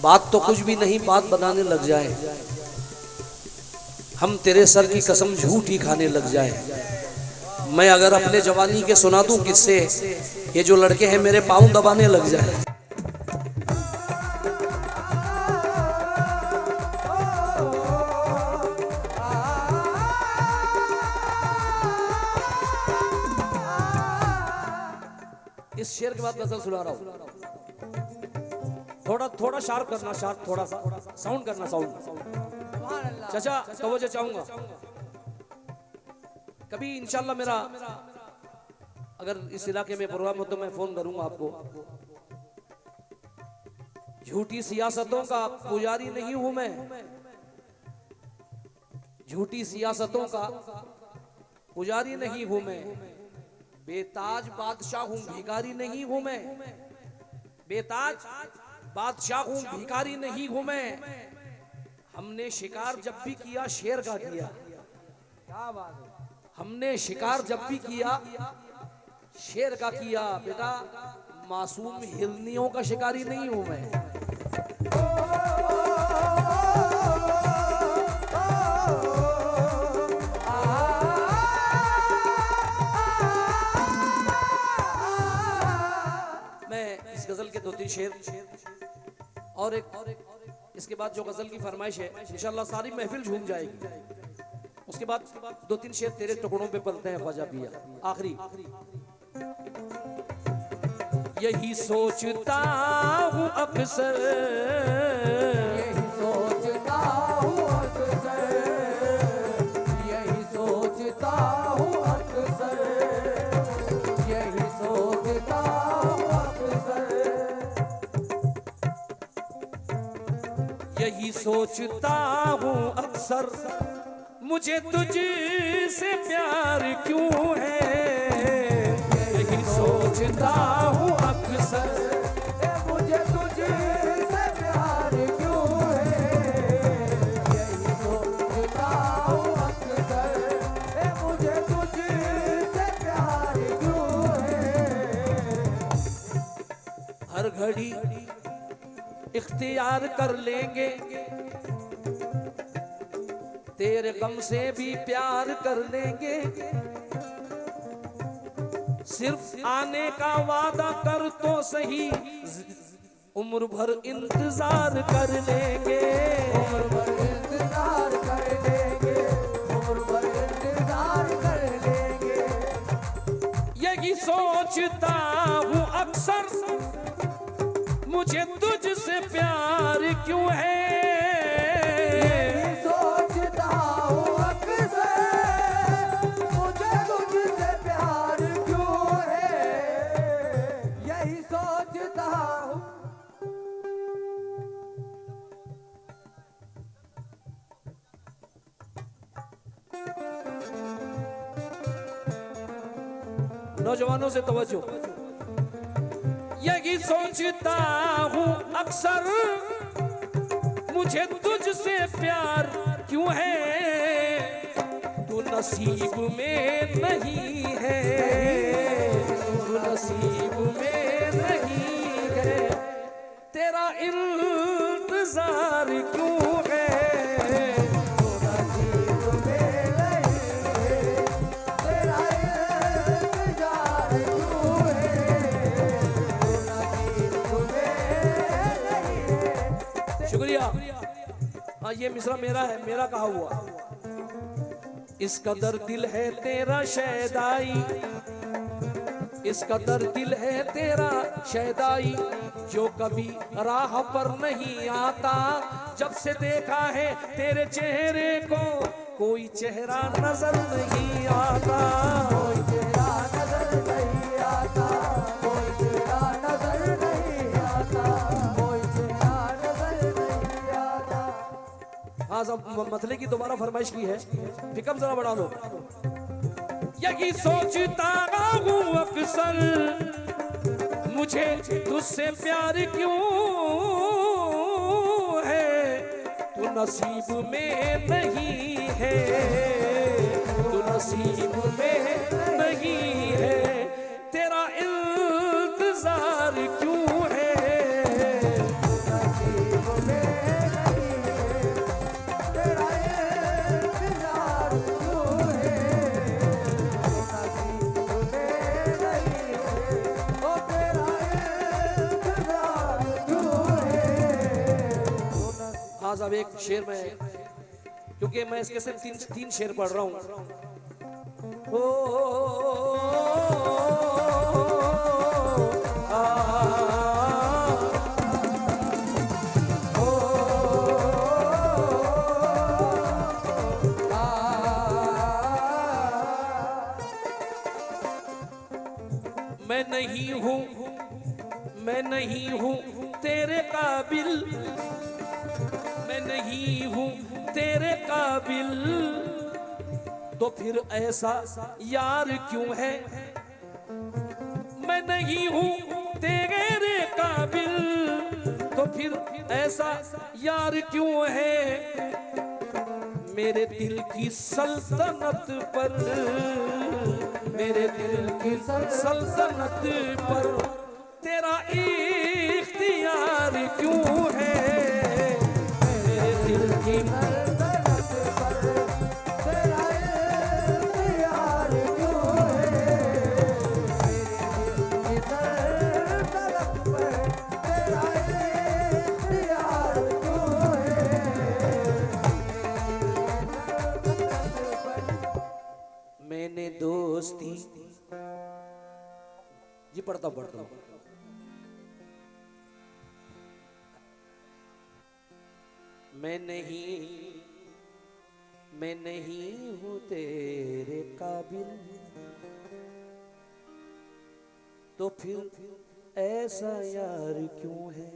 बात तो कुछ भी नहीं, बात बनाने लग जाए, हम तेरे सर की कसम झूठ ही खाने लग जाए। मैं अगर अपने जवानी के सुना दूं किससे, ये जो लड़के हैं मेरे पाँव दबाने लग जाए। इस शेर के बाद गजल सुना रहा हूं, थोड़ा थोड़ा शार्प करना, शार्प थोड़ा सा साउंड करना, साउंड। चाचा तवज्जो चाहूंगा, कभी इंशाल्लाह मेरा अगर इस इलाके में प्रोग्राम हो तो मैं फोन करूंगा आपको। झूठी सियासतों का पुजारी नहीं हूं मैं, झूठी सियासतों का पुजारी नहीं हूं मैं, बेताज बादशाह हूं भिखारी नहीं हूं मैं, बेताज बादशाह हूं भिखारी नहीं हूं मैं। हमने शिकार जब भी किया शेर का किया, क्या बात है, हमने शिकार जब भी किया शेर का किया, बेटा मासूम हिरनियों का शिकारी नहीं हूं मैं। मैं इस गजल के 2-3 शेर और एक इसके बाद जो गजल की फरमाइश है इंशाल्लाह सारी महफिल झूम जाएगी। उसके बाद 2-3 शेर तेरे टुकड़ों पे पलते हैं ख्वाजा पिया। आखिरी यही सोचता हूँ अक्सर, यही सोचता हूँ अक्सर, यही सोचता हूँ अक्सर, यही सोचता हूँ अक्सर, यही सोचता हूँ अक्सर, मुझे तुझसे प्यार क्यों है, यही सोचता हूँ अक्सर, मुझे तुझसे प्यार क्यों है, यही सोचता हूँ अक्सर, मुझे तुझसे प्यार क्यों है। हर घड़ी इख्तियार कर लेंगे, तेरे गम से भी प्यार कर लेंगे, सिर्फ आने का वादा कर तो सही, उम्र भर इंतजार कर लेंगे, उम्र भर इंतजार कर लेंगे, उम्र भर इंतजार कर लेंगे। यही सोचता हूँ अक्सर, मुझे तुझसे प्यार क्यों है, यही सोचता हूँ अक्सर, मुझे तुझसे प्यार क्यों है, यही सोचता हूँ। नौजवानों से तवज्जो, यही सोचता हूँ अक्सर, मुझे तुझसे प्यार क्यों है, तू नसीब में नहीं है, तू नसीब में नहीं है, तेरा इंतजार क्यों है, तू नसीब में नहीं है, तेरा इंतजार क्यों है, तू नसीब में नहीं है। शुक्रिया। हाँ ये मिसरा मेरा है, मेरा कहा हुआ, इस कदर दिल है तेरा शैदाई, इस कदर दिल है तेरा शैदाई, जो कभी राह पर नहीं आता, जब से देखा है तेरे चेहरे को कोई चेहरा नजर नहीं आता, कोई तेरा नजर नहीं आता, कोई तेरा नजर नहीं आता, कोई तेरा नजर नहीं आता। हाँ सब मतले की दोबारा फरमाइश की है, पिकअप जरा बढ़ा लो। यही सोचता हूँ अक्सर, मुझे तुझसे प्यार क्यों है, तू नसीब में नहीं है, तू नसीब में नहीं है, तेरा इंतजार क्यों है, नसीब सरदार साहब एक शेर में, क्योंकि मैं इसके सिर्फ तीन शेर पढ़ रहा हूं। ओ मैं नहीं हूँ तेरे काबिल, मैं नहीं हूँ तेरे काबिल, तो फिर ऐसा यार क्यों है। मैं नहीं हूँ तेरे काबिल, तो फिर ऐसा यार क्यों है। मेरे दिल की सल्तनत पर, मेरे दिल की सल्तनत पर तेरा इख्तियार क्यों है। मेरे दिल की सल्तनत पर तेरा इख्तियार क्यों है। मेरे दिल की सल्तनत पर तेरा इख्तियार क्यों है। मैंने दोस्ती जी पढ़ता हूं। मैं नहीं हूं तेरे काबिल, तो फिर ऐसा यार क्यों है।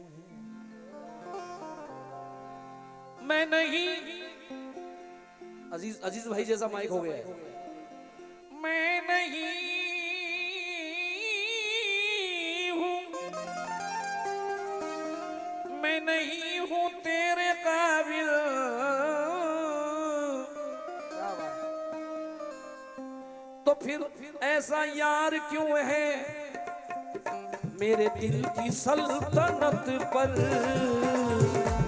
मैं नहीं, अजीज भाई जैसा माइक हो गया है। मैं नहीं हूं, मैं नहीं हूं तेरे काबिल, तो फिर ऐसा यार क्यों है। मेरे दिल की सल्तनत पर,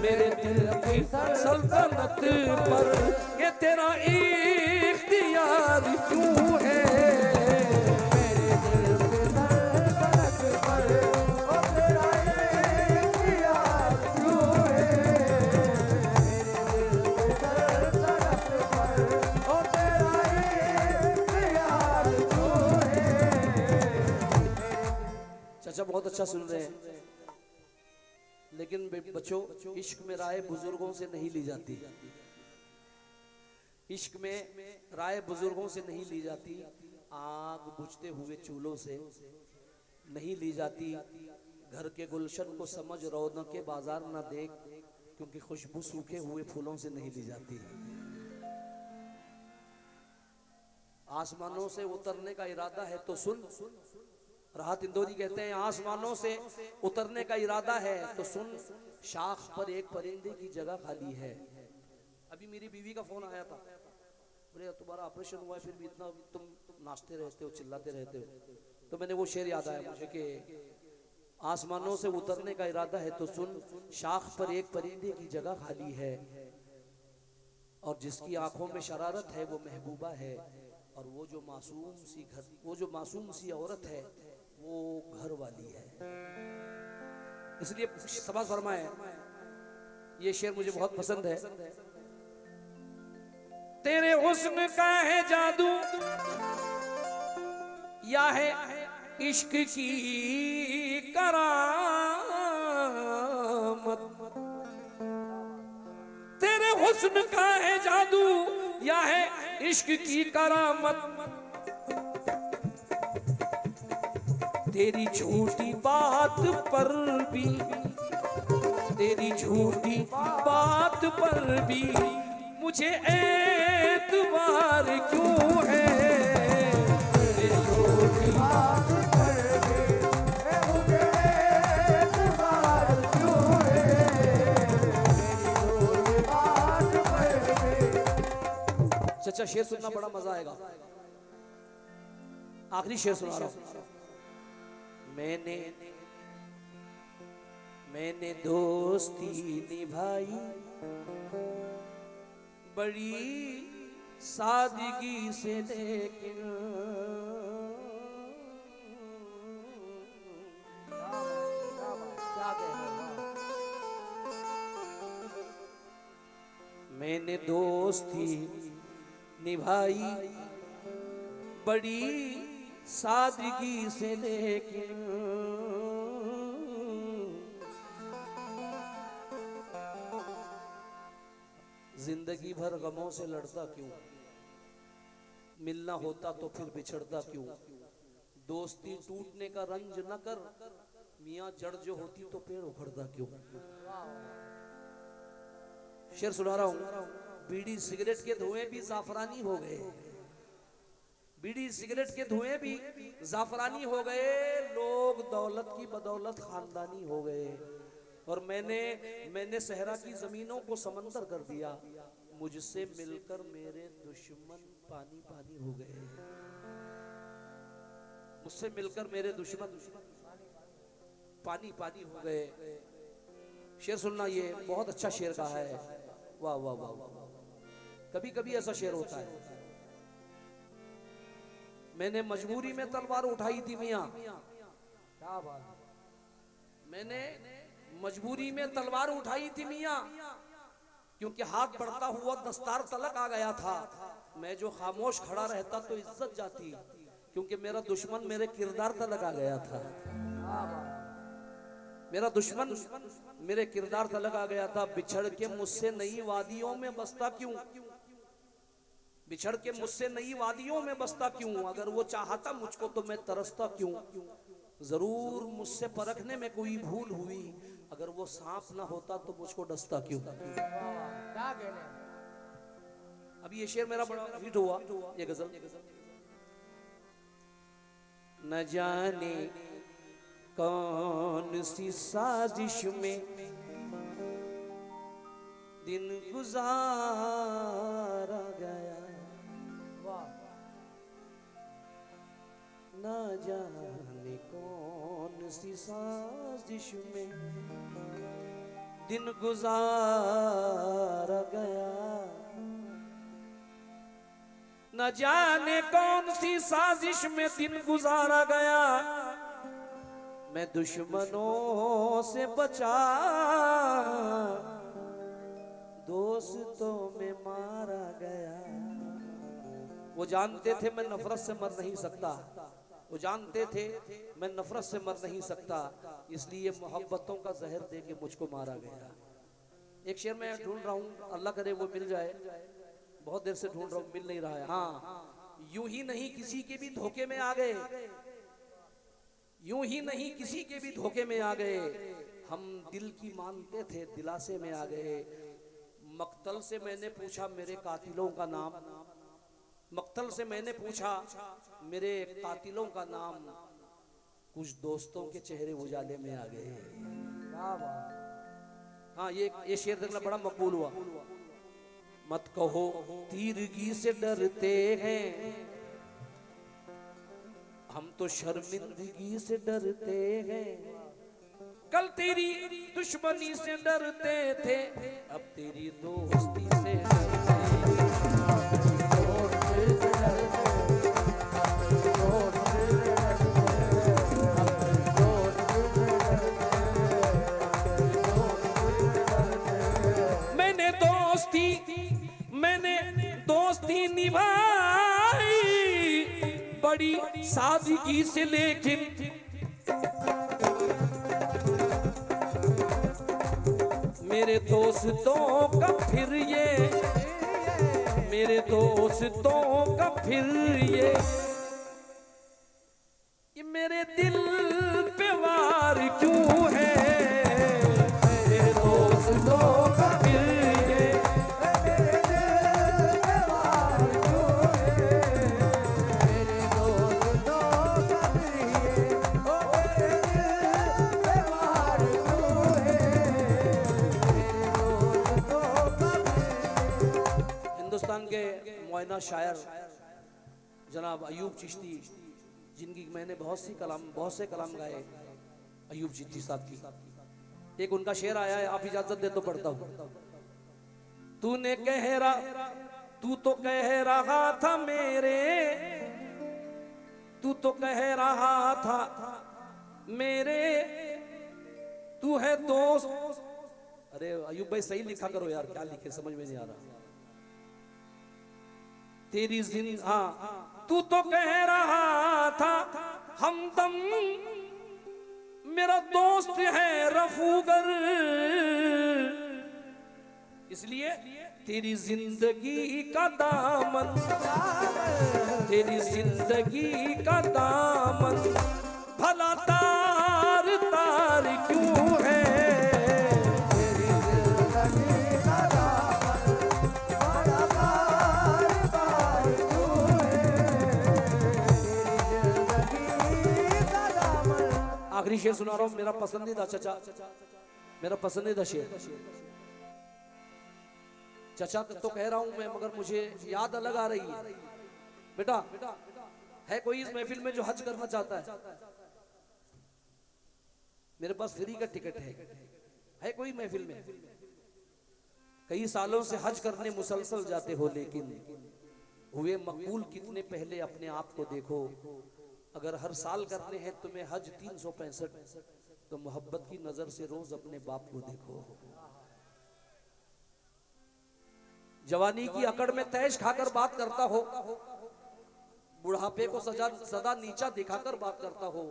मेरे दिल की सल्तनत पर ये तेरा इख्तियार क्यों है। मेरे दिल की सल्तनत पर ओ तेरा इख्तियार क्यों है। मेरे दिल की सल्तनत पर ओ तेरा इख्तियार क्यों है। चाचा बहुत अच्छा सुन रहे हैं, लेकिन बच्चों इश्क में राय बुजुर्गों से नहीं ली जाती। इश्क में राय बुजुर्गों से नहीं ली जाती, आग बुझते हुए चूल्हों से नहीं ली जाती। घर के गुलशन को समझ रौनक के बाजार ना देख, क्योंकि खुशबू सूखे हुए फूलों से नहीं ली जाती। आसमानों से उतरने का इरादा है तो सुन, राहत इंदौरी कहते हैं आसमानों से उतरने का इरादा है तो सुन, शाख पर एक परिंदे की जगह खाली है। अभी मेरी बीवी का फोन आया था, बोले तुम्हारा ऑपरेशन हुआ है फिर भी इतना तुम नाचते रहते हो, चिल्लाते रहते हो। तो मैंने वो शेर याद आया मुझे कि आसमानों से उतरने का इरादा है तो सुन, शाख पर एक परिंदे की जगह खाली है, और जिसकी आंखों में शरारत है वो महबूबा है, और वो जो मासूम सी औरत है वो घर वाली है। इसलिए सभा फरमाए, ये शेर मुझे बहुत पसंद है। तेरे हुस्न का है जादू या है इश्क की करामत। तेरे हुस्न का है जादू या है इश्क की करामत। तेरी झूठी बात पर भी, तेरी झूठी बात पर भी मुझे एतबार क्यों है। तेरी झूठी बात पर भी मुझे एतबार क्यों है। मेरी झूठी बात पर भी। सच्चा शेर सुनना बड़ा मजा आएगा। आखिरी शेर सुना रहा हूं। मैंने दोस्ती निभाई बड़ी सादगी से, लेकिन मैंने दोस्ती निभाई बड़ी सादगी से, लेकिन जिंदगी भर गमों से लड़ता क्यों, मिलना होता तो फिर बिछड़ता क्यों, दोस्ती टूटने का रंज न कर, मियाँ जड़ जो होती तो पेड़ उखड़ता क्यों। शेर सुना रहा हूं। बीड़ी सिगरेट के धुएं भी जाफरानी हो गए, बीड़ी सिगरेट के धुएं भी जाफरानी हो गए, लोग दौलत की बदौलत खानदानी हो गए, और मैंने सहरा की जमीनों को समंदर कर दिया, मुझसे मिलकर मेरे दुश्मन पानी पानी हो गए, मुझसे मिलकर मेरे दुश्मन पानी पानी हो गए। शेर सुनना, ये बहुत अच्छा शेर कहा है। वाह वाह वाह वाह। कभी कभी ऐसा शेर होता है। मैंने मजबूरी में तलवार उठाई थी मियां, क्या बात है। मैंने मजबूरी में तलवार उठाई थी मियां, क्योंकि हाथ बढ़ता हुआ दस्तार तलक आ गया था। मैं जो खामोश खड़ा रहता तो इज्जत जाती, क्योंकि मेरा दुश्मन मेरे किरदार तलक आ गया था। मेरा दुश्मन मेरे किरदार तलक आ गया था। बिछड़ के मुझसे नई वादियों में बसता क्यों, बिछड़ के मुझसे नई वादियों में बसता क्यों, अगर वो चाहता मुझको तो मैं तरसता क्यों, जरूर मुझसे परखने में कोई भूल हुई, अगर वो सांप ना होता तो मुझको डसता क्यों। क्या कहने। अभी ये शेर मेरा बड़ा हिट हुआ, ये गजल। न जाने कौन सी साजिश में दिन गुजारा गया, न जाने कौन सी साजिश में दिन गुजारा गया, न जाने कौन सी साजिश में दिन गुजारा गया, मैं दुश्मनों से बचा दोस्तों में मारा गया। वो जानते थे मैं नफरत से मर नहीं सकता, वो जानते थे मैं नफरत से मर नहीं सकता, इसलिए मोहब्बतों का जहर दे के मुझको मारा गया। एक शेर मैं ढूंढ रहा हूँ, अल्लाह करे वो मिल जाए, बहुत देर से ढूंढ रहा हूँ, मिल नहीं रहा है। हाँ, यूं ही नहीं किसी के भी धोखे में आ गए, यूं ही नहीं किसी के भी धोखे में आ गए, हम दिल की मानते थे दिलासे में आ गए। मक्तल से मैंने पूछा मेरे कातिलों का नाम, मक्तल से मैंने पूछा मेरे कातिलों का नाम, कुछ दोस्तों के चेहरे उजाले में आ गए। क्या बात। हाँ, ये शेर देखना बड़ा मकबूल हुआ। मत कहो तीरगी से डरते हैं, हम तो शर्मिंदगी से डरते हैं, कल तेरी दुश्मनी से डरते थे, अब तेरी दोस्ती से डरते हैं। मैंने दोस्ती निभाई बड़ी सादगी से, लेकिन मेरे दोस्तों का फिर ये, मेरे दोस्तों का फिर ये मेरे दिल पे वार क्यों है, मेरे दोस्तों का फिर ये, मेरे दिल पे वार क्यों है, मेरे दोस्तों का फिर ये, ओ मेरे दिल पे वार क्यों है, मेरे दोस्तों का फिर। हिंदुस्तान के मुआयना शायर जनाब अयूब चिश्ती, जिनकी मैंने बहुत से कलाम गाए, अयूब चिश्ती साहब की एक उनका शेर आया है, आप इजाजत दे तो पढ़ता हूँ। तूने तू तो कह रहा था मेरे, तू तो कह रहा था मेरे, तू है दोस्त, अरे अयूब भाई सही लिखा करो यार, क्या लिखे समझ में नहीं आ रहा। तेरी जिंदगी, हाँ तू तो कह रहा था हमदम मेरा दोस्त है रफूगर, इसलिए तेरी जिंदगी का दामन, तेरी जिंदगी का दामन भला तार तार क्यों है, तेरी जिंदगी का दामन बड़ा तार तार क्यों है, तेरी जिंदगी का दामन। आखिरी शेर सुना रहा हूं, मेरा पसंदीदा चचा, मेरा पसंदीदा शेर। चचा तो कह रहा हूं मैं, मगर मुझे याद अलग आ रही है। बेटा है कोई इस महफिल में जो हज करना चाहता है? मेरे पास फ्री का टिकट है कोई महफिल में? कई सालों से हज करने मुसलसल जाते हो, लेकिन हुए मकबूल कितने पहले अपने आप को देखो। अगर हर साल करने हैं तुम्हें हज 365, तो मोहब्बत की नजर से रोज अपने बाप को देखो। जवानी की अकड़ में तैश खाकर बात करता हो, बुढ़ापे को सदा नीचा दिखाकर बात करता हो।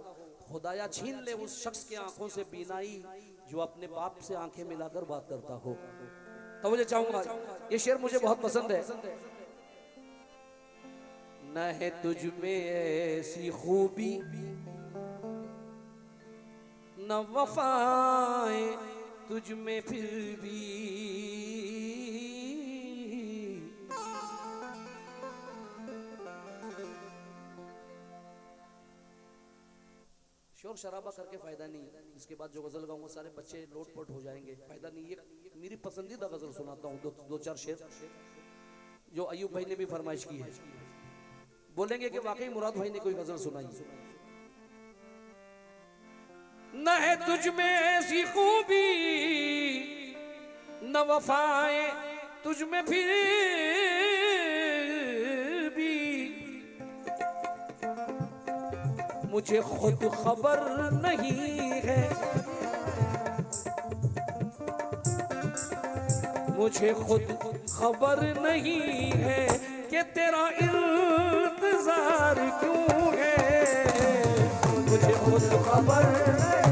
खुदाया छीन ले उस शख्स के आंखों से बीनाई जो अपने बाप से आंखें मिलाकर बात करता हो। तो मुझे चाहूंगा, ये शेर मुझे बहुत पसंद है। न है तुझ में ऐसी खूबी न वफाएं तुझ में फिर भी, शोर शराबा करके फायदा नहीं। इसके बाद जो गजल गाऊंगा सारे बच्चे लोटपोट हो जाएंगे, फायदा नहीं। ये मेरी पसंदीदा गजल सुनाता हूँ, दो चार शेर जो अयूब भाई ने भी फरमाइश की है। बोलेंगे कि वाकई मुराद भाई ने कोई गजल सुनाई। न है तुझ में ऐसी खूबी न वफाएं तुझ में फिर भी, मुझे खुद खबर नहीं है, मुझे खुद खबर नहीं है कि तेरा इंतजार क्यों है, मुझे खुद खबर नहीं